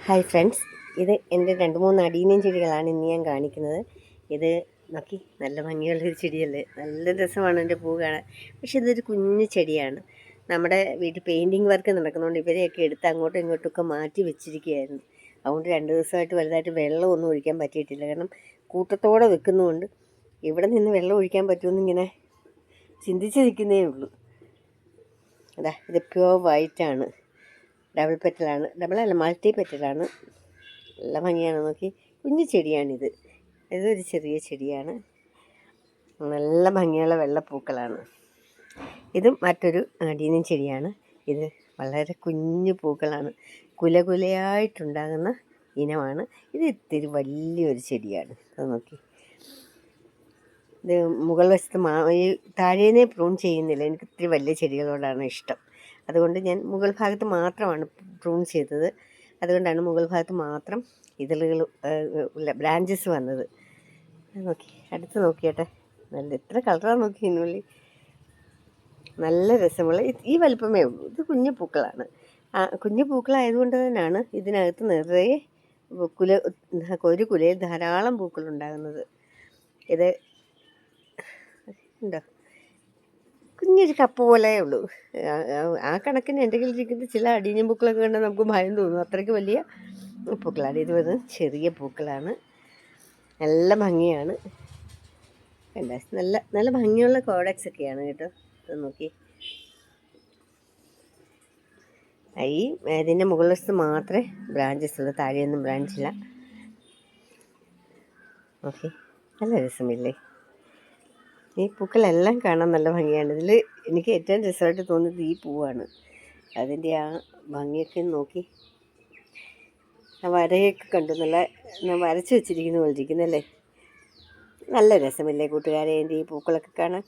Hi friends, ഇത് എൻ്റെ 2-3 adenium ചെടികളാണ് ഇന്ന് ഞാൻ കാണിക്കുന്നത്. ഇത് നോക്കി, നല്ല ഭംഗിയുള്ളൊരു ചെടിയല്ലേ, നല്ല രസമാണ് എൻ്റെ പൂ കാണാൻ. പക്ഷെ ഇതൊരു കുഞ്ഞു ചെടിയാണ്. നമ്മുടെ വീട്ടിൽ പെയിൻറ്റിങ് വർക്ക് നടക്കുന്നതുകൊണ്ട് ഇവരെയൊക്കെ എടുത്ത് അങ്ങോട്ടും ഇങ്ങോട്ടുമൊക്കെ മാറ്റി വെച്ചിരിക്കുകയായിരുന്നു. അതുകൊണ്ട് 2 ദിവസമായിട്ട് വലുതായിട്ട് വെള്ളമൊന്നും ഒഴിക്കാൻ പറ്റിയിട്ടില്ല. കാരണം കൂട്ടത്തോടെ വെക്കുന്നതുകൊണ്ട് ഇവിടെ നിന്ന് വെള്ളം ഒഴിക്കാൻ പറ്റുമെന്ന് ഇങ്ങനെ ചിന്തിച്ച് നിൽക്കുന്നേ ഉള്ളൂ. അതാ, ഇത് പ്യുവർ വൈറ്റാണ്, ഡബിൾ പെറ്റലാണ്, ഡബിളല്ല മൾട്ടി പെറ്റലാണ്. നല്ല ഭംഗിയാണ്. നോക്കി, കുഞ്ഞു ചെടിയാണിത്. ഇതൊരു ചെറിയ ചെടിയാണ്, നല്ല ഭംഗിയുള്ള വെള്ളപ്പൂക്കളാണ്. ഇതും മറ്റൊരു അടീനിയം ചെടിയാണ്. ഇത് വളരെ കുഞ്ഞു പൂക്കളാണ്, കുലകുലയായിട്ടുണ്ടാകുന്ന ഇനമാണ്. ഇത് ഇത്തിരി വലിയൊരു ചെടിയാണ്. അത് നോക്കി, ഇത് മുകൾ വശത്ത് ഈ താഴേനെ പ്രൂൺ ചെയ്യുന്നില്ല. എനിക്ക് ഇത്തിരി വലിയ ചെടികളോടാണ് ഇഷ്ടം. അതുകൊണ്ട് ഞാൻ മുകൾ ഭാഗത്ത് മാത്രമാണ് പ്രൂൺ ചെയ്തത്. അതുകൊണ്ടാണ് മുകൾ ഭാഗത്ത് മാത്രം ഇതളുകൾ ബ്രാഞ്ചസ് വന്നത്. നോക്കി, അടുത്ത് നോക്കിയാട്ടെ, നല്ല എത്ര കളറാണ് നോക്കി. ഇതിനുള്ളിൽ നല്ല രസമുള്ള ഈ വലുപ്പമേ ഉള്ളൂ. ഇത് കുഞ്ഞു പൂക്കളാണ്. കുഞ്ഞു പൂക്കളായതുകൊണ്ട് തന്നെയാണ് ഇതിനകത്ത് നിറയെ ഒരു കുലയിൽ ധാരാളം പൂക്കളുണ്ടാകുന്നത്. ഇത് ഉണ്ടോ, കുഞ്ഞൊരു കപ്പ് പോലെ ഉള്ളൂ. ആ കണക്കിന് എൻ്റെ കയ്യിലിരിക്കുന്ന ചില അടീനിയം പൂക്കളൊക്കെ കണ്ടാൽ നമുക്ക് ഭയം തോന്നും. അത്രയ്ക്ക് വലിയ പൂക്കളാണ്. ഇത് വന്ന് ചെറിയ പൂക്കളാണ്, നല്ല ഭംഗിയാണ്. കണ്ട, നല്ല നല്ല ഭംഗിയുള്ള കോഡക്സ് ഒക്കെയാണ് കേട്ടോ. ഇത് നോക്കി, ഈ ഇതിൻ്റെ മുകൾ വശത്ത് മാത്രമേ ബ്രാഞ്ചസ് ഉള്ളൂ, താഴെയൊന്നും ബ്രാഞ്ചില്ല. ഓക്കെ, നല്ല രസമില്ലേ? ഈ പൂക്കളെല്ലാം കാണാൻ നല്ല ഭംഗിയാണ്. ഇതിൽ എനിക്ക് ഏറ്റവും രസമായിട്ട് തോന്നിയത് ഈ പൂവാണ്. അതിൻ്റെ ആ ഭംഗിയൊക്കെ നോക്കി, ആ വരയൊക്കെ കണ്ടു, നല്ല വരച്ച് വെച്ചിരിക്കുന്ന പോലെ ഇരിക്കുന്നല്ലേ. നല്ല രസമില്ലേ കൂട്ടുകാരെ എൻ്റെ ഈ പൂക്കളൊക്കെ കാണാൻ?